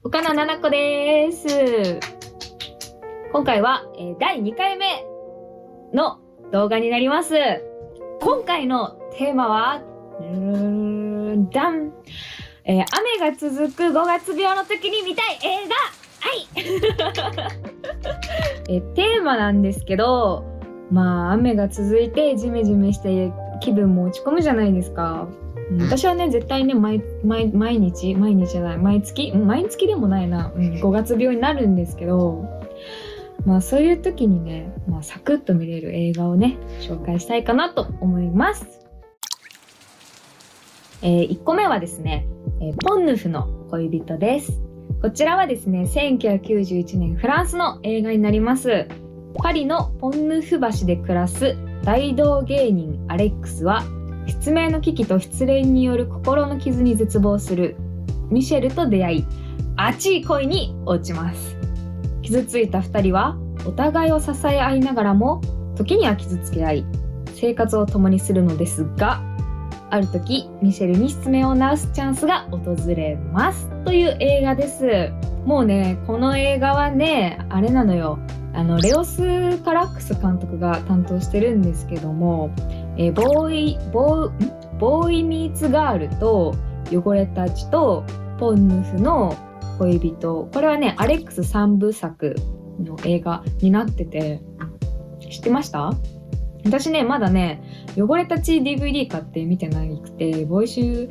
岡野七子です。今回は、第2回目の動画になります。今回のテーマは、ダン、雨が続く5月病の時に見たい映画、テーマなんですけど、雨が続いてジメジメして気分も落ち込むじゃないですか。私はね、絶対ね、毎月でもないな、5月病になるんですけど、そういう時にね、サクッと見れる映画をね、紹介したいかなと思います。1個目はですね、ポンヌフの恋人です。こちらはですね、1991年フランスの映画になります。パリのポンヌフ橋で暮らす大道芸人アレックスは、失明の危機と失恋による心の傷に絶望するミシェルと出会い、熱い恋に落ちます。傷ついた2人はお互いを支え合いながらも時には傷つけ合い、生活を共にするのですが、ある時ミシェルに失明を治すチャンスが訪れますという映画です。もうね、この映画はね、あれなのよ、レオス・カラックス監督が担当してるんですけども、ボーイミーツガールと汚れた血とポンヌフの恋人、これはね、アレックス3部作の映画になってて、知ってました？私ね、まだね、汚れた血 DVD 買って見てなくて、ボーイシュ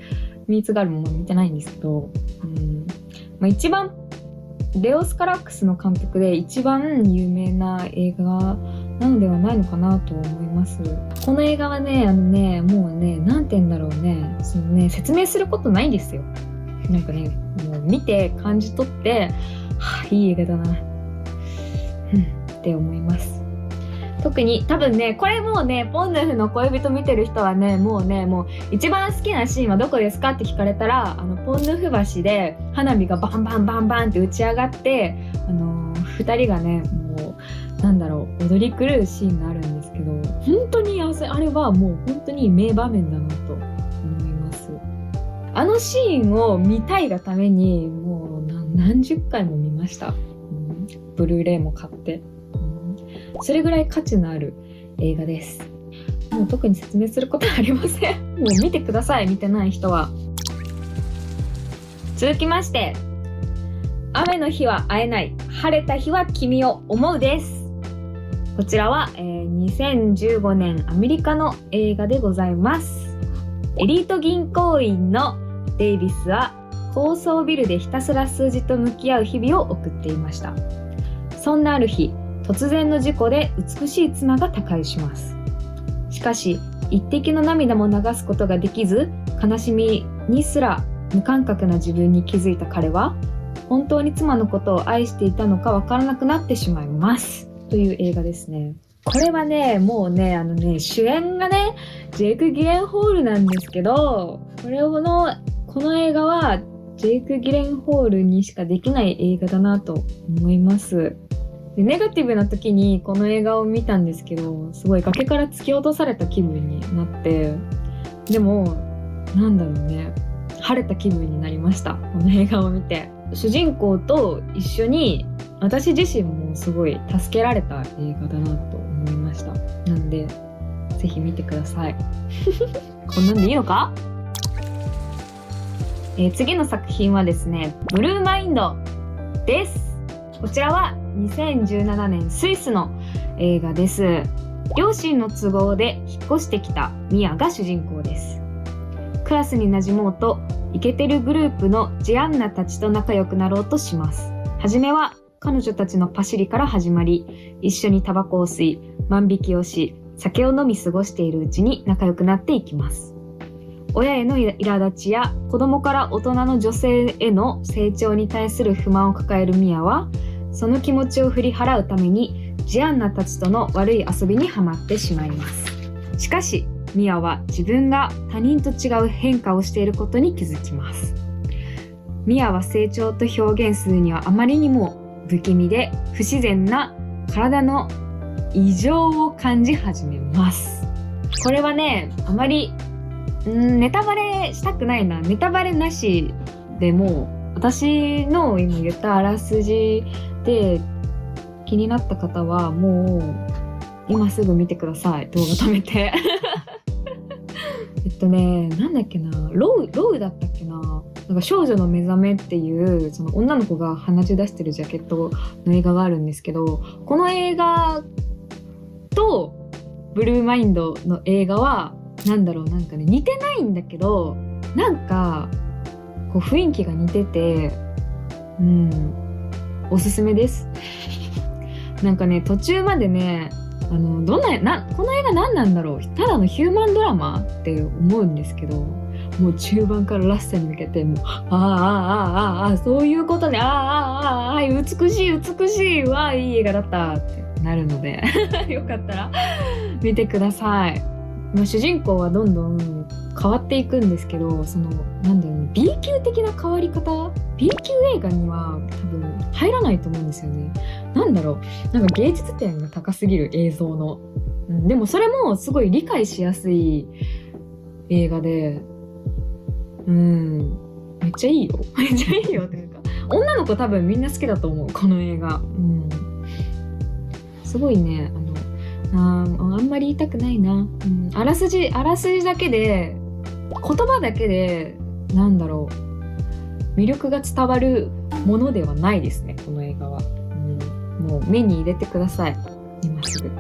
ミーツガールも見てないんですけど、一番レオス・カラックスの監督で一番有名な映画なのではないのかなと思います。この映画はね、もうね、なんて言うんだろうね、説明することないんですよ。なんかね、もう見て感じ取って、いい映画だな、って思います。特に多分ね、これもうね、ポンヌフの恋人見てる人はね、もう一番好きなシーンはどこですかって聞かれたら、ポンヌフ橋で花火がバンバンバンバンって打ち上がって、2人がね、もう踊り狂うシーンがあるんですけど、本当にあれはもう本当に名場面だなと思います。あのシーンを見たいがためにもう何十回も見ました。ブルーレイも買って。それぐらい価値のある映画です。もう特に説明することはありません。もう見てください、見てない人は。続きまして、雨の日は会えない、晴れた日は君を思うです。こちらは、2015年アメリカの映画でございます。エリート銀行員のデイビスは高層ビルでひたすら数字と向き合う日々を送っていました。そんなある日、突然の事故で美しい妻が他界します。しかし、一滴の涙も流すことができず、悲しみにすら無感覚な自分に気づいた彼は、本当に妻のことを愛していたのかわからなくなってしまいます。という映画ですね。これはね、もうね、主演がね、ジェイク・ギレンホールなんですけど、この映画は、ジェイク・ギレンホールにしかできない映画だなと思います。で、ネガティブな時にこの映画を見たんですけど、すごい崖から突き落とされた気分になって、でも晴れた気分になりました。この映画を見て、主人公と一緒に私自身もすごい助けられた映画だなと思いました。なんでぜひ見てください。こんなんでいいのか？次の作品はですね、ブルーマインドです。こちらは2017年スイスの映画です。両親の都合で引っ越してきたミアが主人公です。クラスに馴染もうとイケてるグループのジアンナたちと仲良くなろうとします。はじめは彼女たちのパシリから始まり、一緒にタバコを吸い、万引きをし、酒を飲み過ごしているうちに仲良くなっていきます。親への苛立ちや子供から大人の女性への成長に対する不満を抱えるミアは、その気持ちを振り払うためにジアンナたちとの悪い遊びにはまってしまいます。しかしミアは自分が他人と違う変化をしていることに気づきます。ミアは成長と表現するにはあまりにも不気味で不自然な体の異常を感じ始めます。これはね、あまりネタバレしたくないな。ネタバレなしでも私の今言ったあらすじで気になった方はもう今すぐ見てください。動画止めてなんだっけな、ロウだったっけな、なんか少女の目覚めっていうその女の子が放ち出してるジャケットの映画があるんですけど、この映画とブルーマインドの映画はなんかね似てないんだけど、なんかこう雰囲気が似てて、おすすめです。なんかね途中までねこの映画何なんだろう、ただのヒューマンドラマって思うんですけど、もう中盤からラストに向けてもうそういうことね、美しいわあいい映画だったってなるのでよかったら見てください。主人公はどんどん変わっていくんですけど、そのB 級的な変わり方、 B 級映画には多分入らないと思うんですよね。なんか芸術点が高すぎる映像の、でもそれもすごい理解しやすい映画で、めっちゃいいよめっちゃいいよというか、女の子多分みんな好きだと思うこの映画。すごいね、あんまり言いたくないな、あらすじだけで、言葉だけで魅力が伝わるものではないですね、この映画は。もう目に入れてください、今すぐ。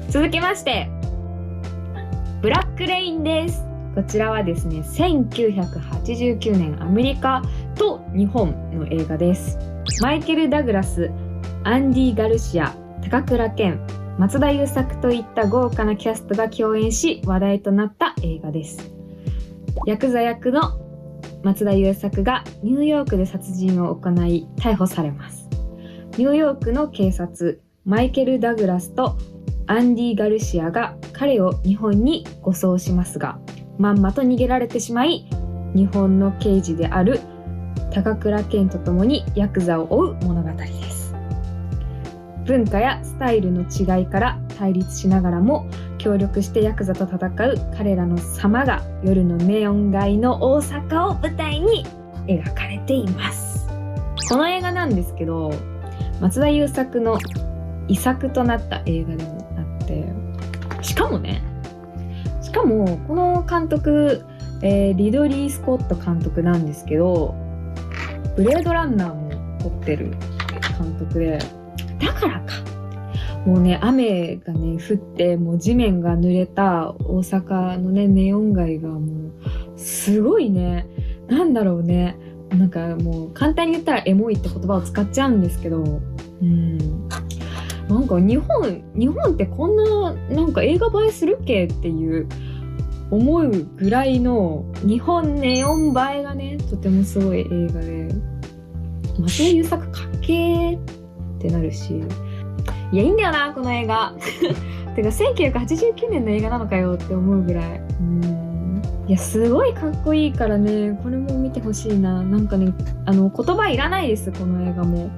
続きましてブラックレインです。こちらはですね1989年アメリカと日本の映画です。マイケル・ダグラス、アンディ・ガルシア、高倉健、松田優作といった豪華なキャストが共演し話題となった映画です。ヤクザ役の松田優作がニューヨークで殺人を行い逮捕されます。ニューヨークの警察マイケル・ダグラスとアンディ・ガルシアが彼を日本に護送しますが、まんまと逃げられてしまい、日本の刑事である高倉健と共にヤクザを追う物語です。文化やスタイルの違いから対立しながらも協力してヤクザと戦う彼らの様が夜のネオン街の大阪を舞台に描かれています。この映画なんですけど、松田優作の遺作となった映画でもあって、しかもこの監督、リドリー・スコット監督なんですけど、ブレードランナーも撮ってる監督で、だからかもうね雨がね降ってもう地面が濡れた大阪のねネオン街がもうすごいね、なんかもう簡単に言ったらエモいって言葉を使っちゃうんですけど、なんか日本ってこんななんか映画映えするっけっていう思うぐらいの日本ネオン映えがねとてもすごい映画で、松田優作かっけーってなるし、いやいいんだよなこの映画てか1989年の映画なのかよって思うぐらい、いやすごいかっこいいからね、これも見てほしいな。なんかね言葉いらないです、この映画も。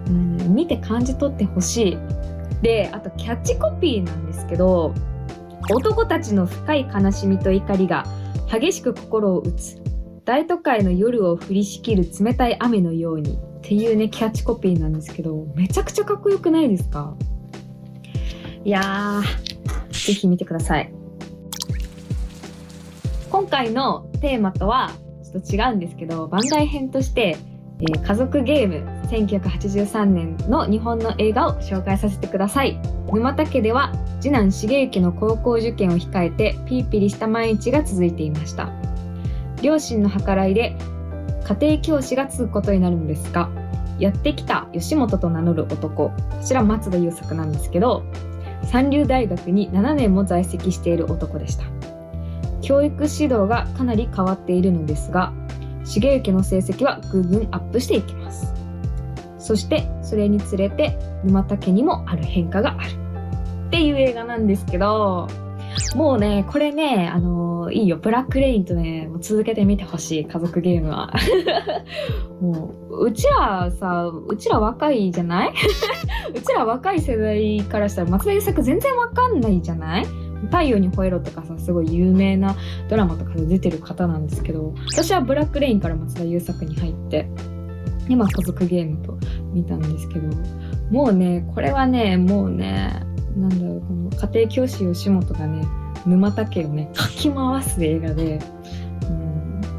見て感じ取ってほしい。で、あとキャッチコピーなんですけど、男たちの深い悲しみと怒りが激しく心を打つ、大都会の夜を降りしきる冷たい雨のようにっていうねキャッチコピーなんですけど、めちゃくちゃかっこよくないですか？いやーぜひ見てください。今回のテーマとはちょっと違うんですけど、番外編として、家族ゲーム1983年の日本の映画を紹介させてください。沼田家では次男重幸の高校受験を控えてピリピリした毎日が続いていました。両親の計らいで家庭教師が継ぐことになるのですが、やってきた吉本と名乗る男、こちら松田優作なんですけど、三流大学に7年も在籍している男でした。教育指導がかなり変わっているのですが、重幸の成績はぐんぐんアップしていきます。そしてそれにつれて沼田家にもある変化があるっていう映画なんですけど、もうねこれねいいよ、ブラックレインとねもう続けてみてほしい、家族ゲームはもううちら若いじゃないうちら若い世代からしたら松田優作全然わかんないじゃない。太陽に吠えろとかさ、すごい有名なドラマとかで出てる方なんですけど、私はブラックレインから松田優作に入って、で、家族ゲームと見たんですけど、もうね、これはね、もうね、なんだろう、この家庭教師吉本がね、沼田家をね、かき回す映画で、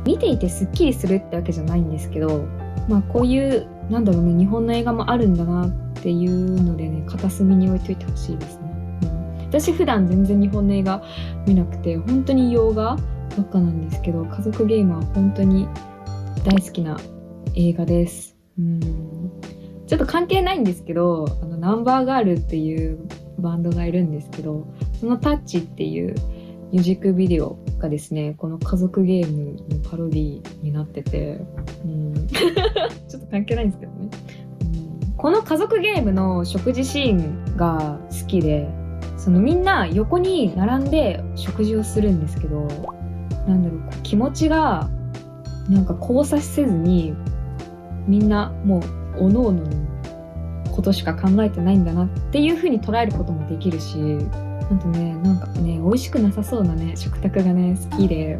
見ていてスッキリするってわけじゃないんですけど、こういう、なんだろうね、日本の映画もあるんだなっていうのでね、片隅に置いといてほしいですね。私普段全然日本の映画見なくて、本当に洋画ばっかなんですけど、家族ゲームは本当に大好きな映画です。ちょっと関係ないんですけど、ナンバーガールっていうバンドがいるんですけど、そのタッチっていうミュージックビデオがですね、この家族ゲームのパロディになってて、ちょっと関係ないんですけどね。この家族ゲームの食事シーンが好きで、みんな横に並んで食事をするんですけど、なんだろう、気持ちがなんか交差せずに、みんなもうおのおののことしか考えてないんだなっていう風に捉えることもできるし、あとね、なんかね、美味しくなさそうなね、食卓がね、好きで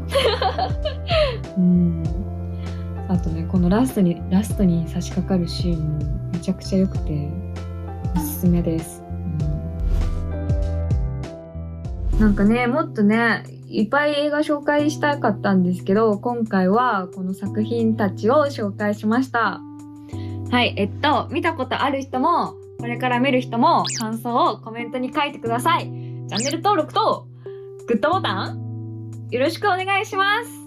あとね、このラストに差し掛かるシーンもめちゃくちゃ良くておすすめです。なんかね、もっとね、いっぱい映画紹介したかったんですけど、今回はこの作品たちを紹介しました。はい、見たことある人も、これから見る人も、感想をコメントに書いてください。チャンネル登録と、グッドボタン、よろしくお願いします。